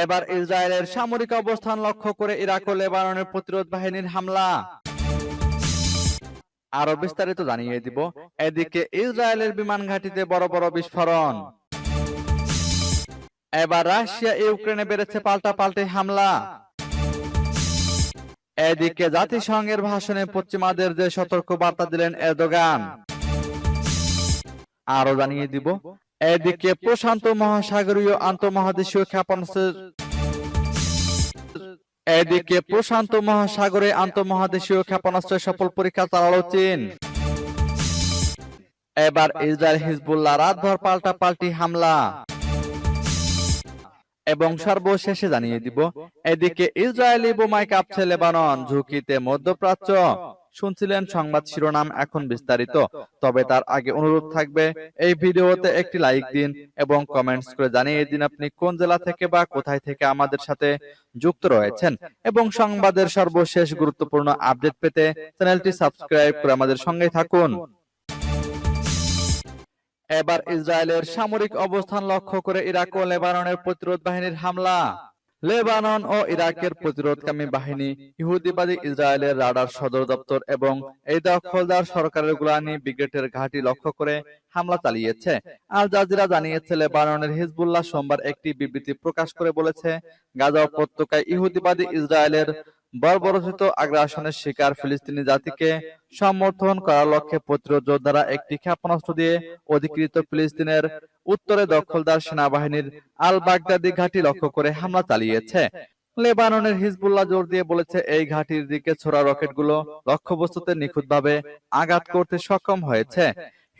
এবার ইসরায়েলের সামরিক অবস্থান লক্ষ্য করে ইরাক ও লেবাননের প্রতিরোধ বাহিনীর হামলা। আরো বিস্তারিত জানিয়ে দিব। এদিকে ইসরায়েলের বিমান ঘাঁটিতে বড় বড় বিস্ফোরণ। এবার রাশিয়া ইউক্রেনে বেড়েছে পাল্টাপাল্টি হামলা। এদিকে জাতিসংঘের ভাষণে পশ্চিমাদের যে সতর্ক বার্তা দিলেন এরদোগান। আরো জানিয়ে দিব। এদিকে প্রশান্ত মহাসাগরীয় আন্তঃমহাদেশীয় ক্ষেপণাস্ত্রের আন্তঃমহাদেশীয় ক্ষেপণাস্ত্রের সফল পরীক্ষা চালালো চীন। এবার ইসরায়েল হিজবুল্লাহ রাতভর পাল্টাপাল্টি হামলা। এবং সর্বশেষে জানিয়ে দিব। এদিকে ইসরায়েলি বোমায় কাঁপছে লেবানন, ঝুঁকিতে মধ্যপ্রাচ্য। শুনছিলেন সংবাদ শিরোনাম, এখন বিস্তারিত। তবে তার আগে অনুরোধ থাকবে, এই ভিডিওতে একটি লাইক দিন এবং কমেন্টস করে জানিয়ে দিন আপনি কোন জেলা থেকে বা কোথায় থেকে আমাদের সাথে যুক্ত রয়েছেন। এবং সংবাদের সর্বশেষ গুরুত্বপূর্ণ আপডেট পেতে চ্যানেলটি সাবস্ক্রাইব করে আমাদের সঙ্গে থাকুন। এবার ইসরায়েলের সামরিক অবস্থান লক্ষ্য করে ইরাক ও লেবাননের প্রতিরোধ বাহিনীর হামলা। লেবানন ও ইরাকের প্রতিরোধকামী বাহিনী ইহুদিবাদী ইসরায়েলের রাডার সদর দপ্তর এবং এই দখলদার সরকারের গোলানি ব্রিগেডের ঘাঁটি লক্ষ্য করে হামলা চালিয়েছে। আল জাজিরা জানিয়েছে, লেবাননের হিজবুল্লাহ সোমবার একটি বিবৃতি প্রকাশ করে বলেছে, গাজা উপত্যকায় ইহুদিবাদী ইসরায়েলের বর্বরোচিত আগ্রাসনের শিকার ফিলিস্তিনি জাতিকে সমর্থন করার লক্ষ্যে প্রতিরোধ যোদ্ধারা একটি ক্ষেপণাস্ত্র দিয়ে অধিকৃত ফিলিস্তিনের উত্তরে দখলদার সেনাবাহিনীর আল বাগদাদি ঘাঁটি লক্ষ্য করে হামলা চালিয়েছে। লেবাননের হিজবুল্লাহ জোর দিয়ে বলেছে, এই ঘাঁটির দিকে ছোড়া রকেটগুলো লক্ষ্যবস্তুতে নিখুঁতভাবে আঘাত করতে সক্ষম হয়েছে।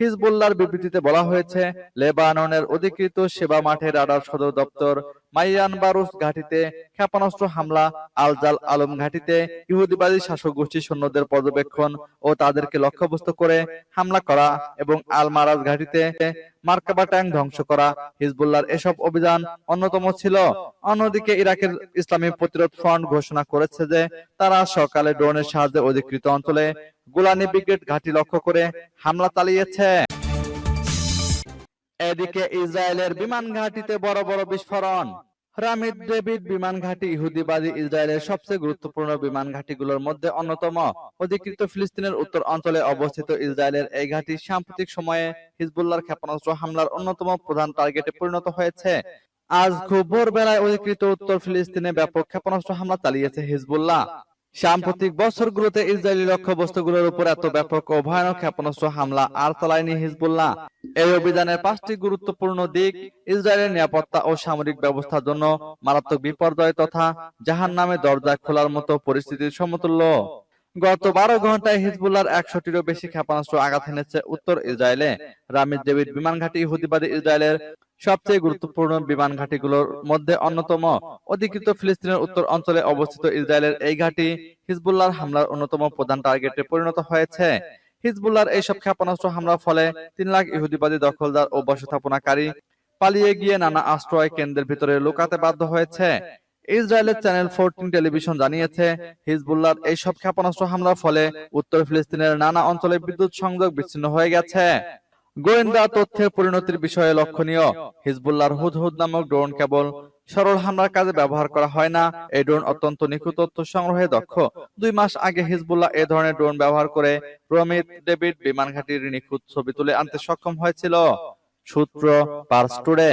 হিজবুল্লাহর বিবৃতিতে বলা হয়েছে, লেবাননের অধিকৃত সেবা মাঠে রাডার সদর দপ্তর মাইয়ান বারুস ঘাঁটিতে ক্ষেপণাস্ত্র হামলা, আল জাল আলম ঘাঁটিতে ইহুদিবাদী শাসক গোষ্ঠীর সৈন্যদের পর্যবেক্ষণ ও তাদেরকে লক্ষ্যবস্তু করে হামলা করা এবং আল মারাজ ঘাঁটিতে মার্কাবা ট্যাঙ্ক ধ্বংস করা হিজবুল্লাহর এসব অভিযান অন্যতম ছিল। অন্যদিকে ইরাকের ইসলামী প্রতিরোধ ফ্রন্ট ঘোষণা করেছে যে তারা সকালে ড্রোনের সাহায্যে অধিকৃত অঞ্চলে গোলানি ব্রিগেড ঘাঁটি লক্ষ্য করে হামলা চালিয়েছে। এদিকে ইসরায়েলের বিমান ঘাঁটিতে বড় বড় বিস্ফোরণ। রামিত ডেভিড বিমান ঘাঁটি ইহুদিবাদী ইসরায়েলের সবচেয়ে গুরুত্বপূর্ণ বিমান ঘাঁটিগুলোর মধ্যে অন্যতম। অধিকৃত ফিলিস্তিনের উত্তর অঞ্চলে অবস্থিত ইসরায়েলের এই ঘাঁটি সাম্প্রতিক সময়ে হিজবুল্লাহর ক্ষেপণাস্ত্র হামলার অন্যতম প্রধান টার্গেটে পরিণত হয়েছে। আজ খুব ভোরবেলায় অধিকৃত উত্তর ফিলিস্তিনে ব্যাপক ক্ষেপণাস্ত্র হামলা চালিয়েছে হিজবুল্লাহ। সাম্প্রতিক বছরগুলোতে ইসরায়েলি লক্ষ্যবস্তুগুলোর উপর এত ব্যাপক ও ভয়ানক ক্ষেপণাস্ত্র হামলা আর চালায়নি হিজবুল্লাহ। এই অভিযানের 5টি গুরুত্বপূর্ণ দিক ইসরায়েলের নিরাপত্তা ও সামরিক ব্যবস্থার জন্য মারাত্মক বিপর্যয় তথা জাহান্নামে দরজা খোলার মতো পরিস্থিতির সমতুল্য। গত 12 ঘন্টায় হিজবুল্লাহর 100টিরও বেশি ক্ষেপণাস্ত্র আঘাত এনেছে উত্তর ইসরায়েলে। রামিত ডেভিড বিমান ঘাঁটি ইহুদিবাদী ইসরায়েলের সবচেয়ে গুরুত্বপূর্ণ বিমান ঘাঁটিগুলোর মধ্যে অন্যতম। অধিকৃত ফিলিস্তিনের উত্তর অঞ্চলে অবস্থিত ইসরায়েলের এই ঘাঁটি হিজবুল্লাহর হামলার অন্যতম প্রধান টার্গেটে পরিণত হয়েছে। হিজবুল্লাহর এইসব ক্ষেপণাস্ত্র হামলার ফলে 3 লাখ ইহুদিবাদী দখলদার ও বসস্থাপনাকারী পালিয়ে গিয়ে নানা আশ্রয় কেন্দ্রের ভিতরে লুকাতে বাধ্য হয়েছে। ইসরায়েলের চ্যানেল 14 টেলিভিশন জানিয়েছে, হিজবুল্লাহর এইসব ক্ষেপণাস্ত্র হামলার ফলে উত্তর ফিলিস্তিনের নানা অঞ্চলে বিদ্যুৎ সংযোগ বিচ্ছিন্ন হয়ে গেছে। গোয়েন্দা তথ্যের পরিণতির বিষয়ে লক্ষণীয়, হিজবুল্লাহর হুদহুদ নামক ড্রোন কেবল সরল হামলার কাজে ব্যবহার করা হয় না, এই ড্রোন অত্যন্ত নিখুঁত তথ্য সংগ্রহে দক্ষ। 2 মাস আগে হিজবুল্লাহ এ ধরনের ড্রোন ব্যবহার করে রামিত ডেভিড বিমান ঘাঁটির নিখুঁত ছবি তুলে আনতে সক্ষম হয়েছিল। সূত্র পার্স টুডে।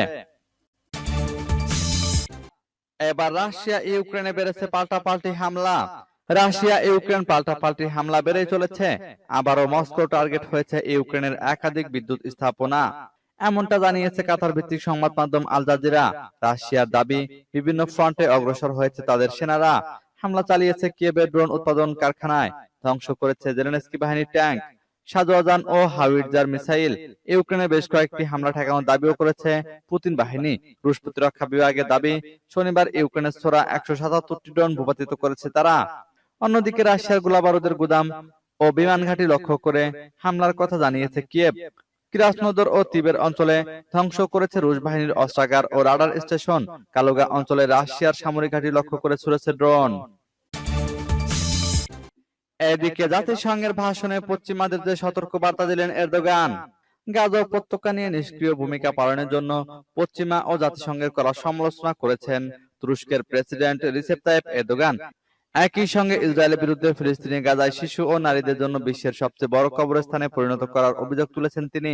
এবার রাশিয়া ইউক্রেনে বেড়েছে পাল্টাপাল্টি হামলা। রাশিয়া ইউক্রেন পাল্টাপাল্টি হামলা বেড়েই চলেছে। আবারও মস্কো টার্গেট হয়েছে ইউক্রেনের একাধিক বিদ্যুৎ স্থাপনা। এমনটা জানিয়েছে কাতার ভিত্তিক সংবাদ মাধ্যম আল জাজিরা। রাশিয়ার দাবি, বিভিন্ন ফ্রন্টে অগ্রসর হয়েছে তাদের সেনারা। হামলা চালিয়েছে কিয়েভের ড্রোন উৎপাদন কারখানায়, ধ্বংস করেছে জেলেনস্কি বাহিনীর ট্যাঙ্ক, সাজোয়াজান ও হাউইটজার মিসাইল। ইউক্রেনে বেশ কয়েকটি হামলা ঠেকানোর দাবিও করেছে পুতিন বাহিনী। রুশ প্রতিরক্ষা বিভাগের দাবি, শনিবার ইউক্রেনের ছোড়া 177টি ড্রোন ভূপাতিত করেছে তারা। অন্যদিকে রাশিয়ার গোলাবারুদের গুদাম ও বিমান ঘাঁটি লক্ষ্য করে হামলার কথা জানিয়েছে কিয়েভ। ক্রাসনোদর ও তিবের অঞ্চলে ধ্বংস করেছে রুশ বাহিনীর অস্ত্রাগার ও রাডার স্টেশন। কালুগা অঞ্চলে রাশিয়ার সামরিক ঘাঁটি লক্ষ্য করে ছুড়েছে ড্রোন। এদিকে জাতিসংঘের ভাষণে পশ্চিমাদের যে সতর্ক বার্তা দিলেন এরদোগান। গাজা উপত্যকা নিয়ে নিষ্ক্রিয় ভূমিকা পালনের জন্য পশ্চিমা ও জাতিসংঘের করা সমালোচনা করেছেন তুরস্কের প্রেসিডেন্ট রিসেপ তাইয়েপ এরদোগান। একই সঙ্গে ইসরায়েলের বিরুদ্ধে ফিলিস্তিনি গাজায় শিশু ও নারীদের জন্য বিশ্বের সবচেয়ে বড় কবরস্থানে পরিণত করার অভিযোগ তুলেছেন তিনি।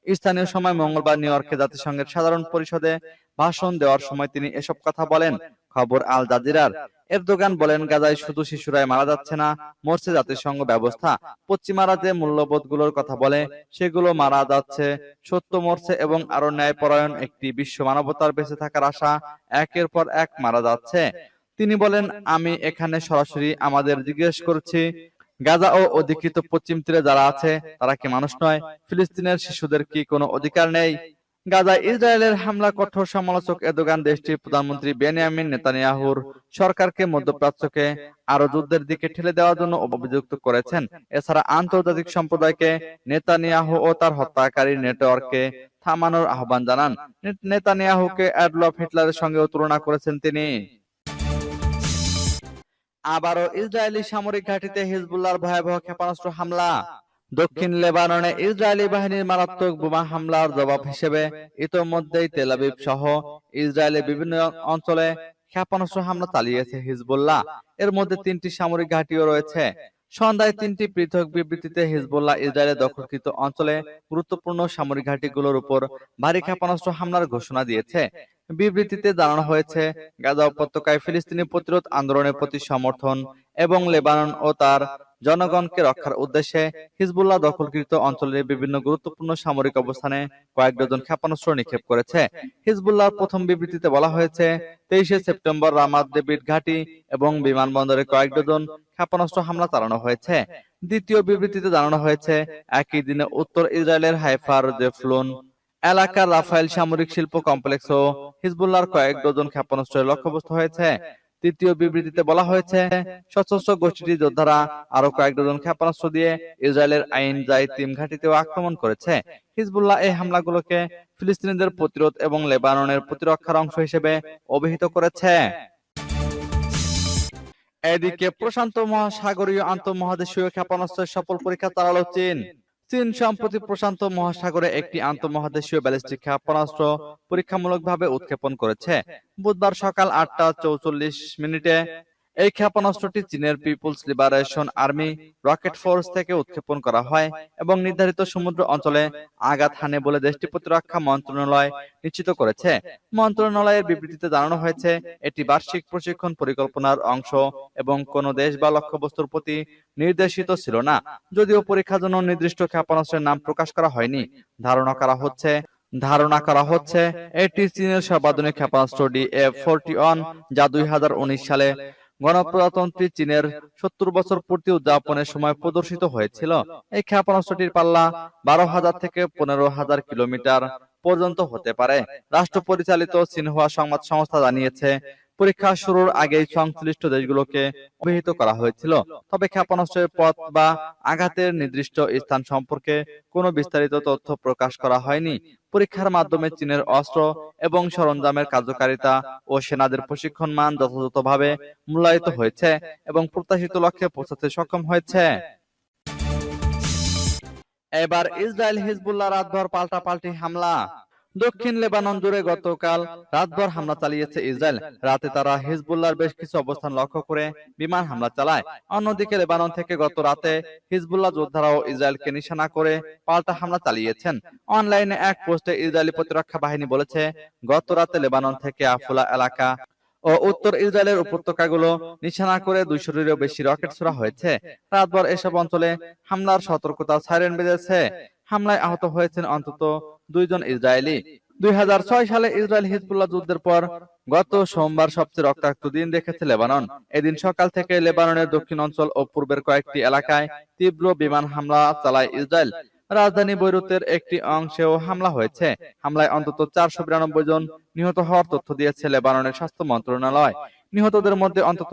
স্থানীয় সময় মঙ্গলবার নিউ ইয়র্কে জাতিসংঘের সাধারণ পরিষদে ভাষণ দেওয়ার সময় তিনি এসব কথা বলেন। খবর আল জাজিরার। এরদোগান বলেন, গাজায় শুধু শিশুরাই মারা যাচ্ছে না, মরছে জাতিসংঘ ব্যবস্থা। পশ্চিমারা যে মূল্যবোধগুলোর কথা বলে সেগুলো মারা যাচ্ছে, সত্য মরছে এবং আরো ন্যায়পরায়ণ একটি বিশ্ব মানবতার বেঁচে থাকার আশা একের পর এক মারা যাচ্ছে। তিনি বলেন, আমি এখানে সরাসরি আমাদের জিজ্ঞেস করছি, গাজা ও অধিকৃত পশ্চিম তীরে যারা আছে তারা কি মানুষ নয়? ফিলিস্তিনের শিশুদের কি কোনো অধিকার নেই? গাজায় ইসরায়েলের হামলা কঠোর সমালোচক এরদোগান দেশটির প্রধানমন্ত্রী বেনিয়ামিন নেতানিয়াহুর সরকারকে মধ্যপ্রাচ্যকে আরো যুদ্ধের দিকে ঠেলে দেওয়ার জন্য অভিযুক্ত করেছেন। এছাড়া আন্তর্জাতিক সম্প্রদায়কে নেতানিয়াহু ও তার হত্যাকারী নেটওয়ার্ককে থামানোর আহ্বান জানান। নেতানিয়াহুকে অ্যাডলফ হিটলারের সঙ্গেও তুলনা করেছেন তিনি। আবারও ইসরায়েলি সামরিক ঘাঁটিতে হিজবুল্লাহর ভয়াবহ ক্ষেপণাস্ত্র হামলা। দক্ষিণ লেবাননে ইসরায়েলি বাহিনীর মারাত্মক বোমা হামলার জবাব হিসেবে ইতোমধ্যেই তেল আবিব সহ ইসরায়েলের বিভিন্ন অঞ্চলে ক্ষেপণাস্ত্র হামলা চালিয়েছে হিজবুল্লাহ। এর মধ্যে 3টি সামরিক ঘাঁটিও রয়েছে। সন্ধ্যায় 3টি পৃথক বিবৃতিতে হিজবুল্লাহ ইসরায়েলের দখলকৃত অঞ্চলে গুরুত্বপূর্ণ সামরিক ঘাঁটিগুলোর উপর ভারী ক্ষেপণাস্ত্র হামলার ঘোষণা দিয়েছে। বিবৃতিতে জানানো হয়েছে, গাজা উপত্যকায় ফিলিস্তিনি প্রতিরোধ আন্দোলনের প্রতি সমর্থন এবং লেবানন ও তার জনগণকে রক্ষার উদ্দেশ্যে হিজবুল্লাহ দখলকৃত অঞ্চলের বিভিন্ন গুরুত্বপূর্ণ সামরিক অবস্থানে কয়েক ডজন ক্ষেপণাস্ত্র নিক্ষেপ করেছে। হিজবুল্লাহর প্রথম বিবৃতিতে বলা হয়েছে, 23শে সেপ্টেম্বর রামাত ডেভিড ঘাঁটি এবং বিমানবন্দরে কয়েক ডজন ক্ষেপণাস্ত্র হামলা চালানো হয়েছে। দ্বিতীয় বিবৃতিতে জানানো হয়েছে, একই দিনে উত্তর ইসরায়েলের হাইফার জেফলুন এলাকার রাফায়েল সামরিক শিল্প কমপ্লেক্সও হিজবুল্লাহর কয়েক ডজন ক্ষেপণাস্ত্রের লক্ষ্যবস্তু হয়েছে। তৃতীয় বিবৃতিতে বলা হয়েছে, সশস্ত্র গোষ্ঠীটির যোদ্ধারা আরো কয়েক ডজন ক্ষেপণাস্ত্র দিয়ে ইসরায়েলের আইন জাইতিম ঘাঁটিতেও আক্রমণ করেছে। হিজবুল্লাহ এই হামলাগুলোকে ফিলিস্তিনিদের প্রতিরোধ এবং লেবাননের প্রতিরক্ষার অংশ হিসেবে অভিহিত করেছে। এদিকে প্রশান্ত মহাসাগরীয় আন্তঃমহাদেশীয় ক্ষেপণাস্ত্রের সফল পরীক্ষা চালালো চীন। চীন সম্প্রতি প্রশান্ত মহাসাগরে একটি আন্তঃমহাদেশীয় ব্যালিস্টিক ক্ষেপণাস্ত্র পরীক্ষামূলকভাবে উৎক্ষেপণ করেছে। বুধবার সকাল 8টা 44 মিনিটে এই ক্ষেপণাস্ত্রটি চীনের People's Liberation Army Rocket Force থেকে উৎক্ষেপণ করা হয় এবং নির্ধারিত সমুদ্র অঞ্চলে আঘাত হানে বলে দেশটির প্রতিরক্ষা মন্ত্রণালয় নিশ্চিত করেছে। মন্ত্রণালয়ের বিবৃতিতে জানানো হয়েছে, এটি বার্ষিক প্রশিক্ষণ পরিকল্পনার অংশ এবং কোনো দেশ বা লক্ষ্যবস্তুর প্রতি নির্দেশিত ছিল না। যদিও পরীক্ষার জন্য নির্দিষ্ট ক্ষেপণাস্ত্রের নাম প্রকাশ করা হয়নি। ধারণা করা হচ্ছে এটি চীনের সর্বাধুনিক ক্ষেপণাস্ত্র DF-41, যা 2019 সালে গণপ্রজাতন্ত্রী চীনের 70 বছর পূর্তি উদযাপনের সময় প্রদর্শিত হয়েছিল। এই ক্ষেপণাস্ত্রটির পাল্লা 12,000 থেকে 15,000 কিলোমিটার পর্যন্ত হতে পারে। রাষ্ট্র পরিচালিত সিনহুয়া সংবাদ সংস্থা জানিয়েছে, পরীক্ষা শুরুর আগেই সংশ্লিষ্ট দেশগুলোকে অবহিত করা হয়েছিল। তবে ক্ষেপণাস্ত্রের পথ বা আঘাতের নির্দিষ্ট স্থান সম্পর্কে কোনো বিস্তারিত তথ্য প্রকাশ করা হয়নি। পরীক্ষার মাধ্যমে চীনের অস্ত্র এবং সরঞ্জামের কার্যকারিতা ও সেনাদের প্রশিক্ষণ মান যথাযথভাবে মূল্যায়িত হয়েছে এবং প্রত্যাশিত লক্ষ্যে পৌঁছাতে সক্ষম হয়েছে। এবার ইসরায়েল হিজবুল্লাহ রাতভর পাল্টাপাল্টি হামলা। দক্ষিণ লেবানন জুড়ে গতকাল রাতভর হামলা চালিয়েছে ইসরায়েল। রাতে তারা হিজবুল্লাহর বেশ কিছু অবস্থান লক্ষ্য করে বিমান হামলা চালায়। অন্যদিকে লেবানন থেকে গত রাতে হিজবুল্লাহ যোদ্ধারাও ইসরায়েলকে নিশানা করে পাল্টা হামলা চালিয়েছেন। অনলাইনে এক পোস্টে ইসরায়েলি প্রতিরক্ষা বাহিনী বলেছে, গত রাতে লেবানন থেকে আফুলা এলাকা ও উত্তর ইসরায়েলের উপত্যকাগুলো নিশানা করে 200-এরও বেশি রকেট ছোড়া হয়েছে। রাতভর এসব অঞ্চলে হামলার সতর্কতা সাইরেন বেজেছে। হামলায় আহত হয়েছেন অন্তত 2 জন ইসরায়েলি। 2006 সালে ইসরায়েল হিজবুল্লাহ যুদ্ধের পর গত সোমবার সবচেয়ে রক্তাক্ত দিন দেখেছে লেবানন। এদিন সকাল থেকে লেবাননের দক্ষিণ অঞ্চল ও পূর্বের কয়েকটি এলাকায় তীব্র বিমান হামলা চালায় ইসরায়েল। রাজধানী বৈরুতের একটি অংশেও হামলা হয়েছে। হামলায় অন্তত 492 জন নিহত হওয়ার তথ্য দিয়েছে লেবাননের স্বাস্থ্য মন্ত্রণালয়। নিহতদের মধ্যে অন্তত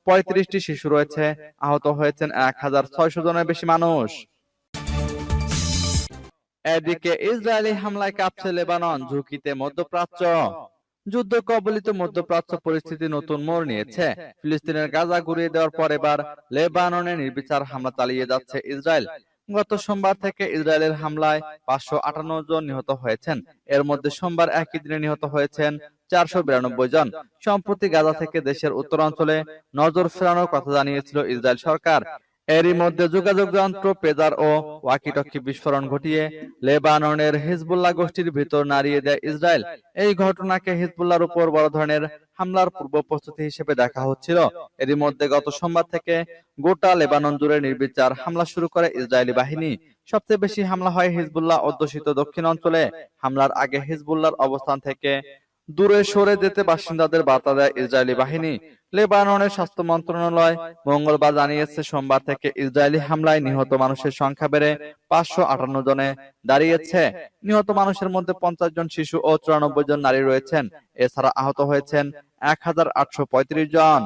35টি শিশু রয়েছে। আহত হয়েছেন 1,600 জনের বেশি মানুষ। এদিকে ইসরায়েলি হামলায় কাঁপছে লেবানন, ঝুঁকিতে মধ্যপ্রাচ্য। যুদ্ধ কবলিত মধ্যপ্রাচ্য পরিস্থিতি নতুন মোড় নিয়েছে। ফিলিস্তিনের গাজা ঘুরিয়ে দেওয়ার পর এবার লেবাননে নির্বিচার হামলা চালিয়ে যাচ্ছে ইসরায়েল। গত সোমবার থেকে ইসরায়েলের হামলায় 558 জন নিহত হয়েছেন। এর মধ্যে সোমবার একই দিনে নিহত হয়েছেন 492 জন। সম্প্রতি গাজা থেকে দেশের উত্তরাঞ্চলে নজর ফেরানোর কথা জানিয়েছিল ইসরায়েল সরকার। এরই মধ্যে যোগাযোগ যন্ত্র, পেজার ও ওয়াকিটকি বিস্ফোরণ ঘটিয়ে লেবাননের হিজবুল্লাহ গোষ্ঠীর ভিতর নাড়িয়ে দেয় ইসরায়েল। এই ঘটনাকে হিজবুল্লাহর উপর বড় ধরনের হামলার পূর্ব প্রস্তুতি হিসেবে দেখা হচ্ছিল। এরই মধ্যে গত সোমবার থেকে গোটা লেবানন জুড়ে নির্বিচার হামলা শুরু করে ইসরায়েলি বাহিনী। সবচেয়ে বেশি হামলা হয় হিজবুল্লাহ অধ্যুষিত দক্ষিণ অঞ্চলে। হামলার আগে হিজবুল্লাহর অবস্থান থেকে দূরে সরে যেতে বাসিন্দাদের বার্তা দেয় ইসরায়েলি বাহিনী। লেবাননের স্বাস্থ্য মন্ত্রণালয় মঙ্গলবার জানিয়েছে, সোমবার থেকে ইসরায়েলি হামলায় নিহত মানুষের সংখ্যা বেড়ে 558 জনে দাঁড়িয়েছে। নিহত মানুষের মধ্যে 50 জন শিশু ও 94 জন নারী রয়েছেন। এছাড়া আহত হয়েছেন 1835 জন।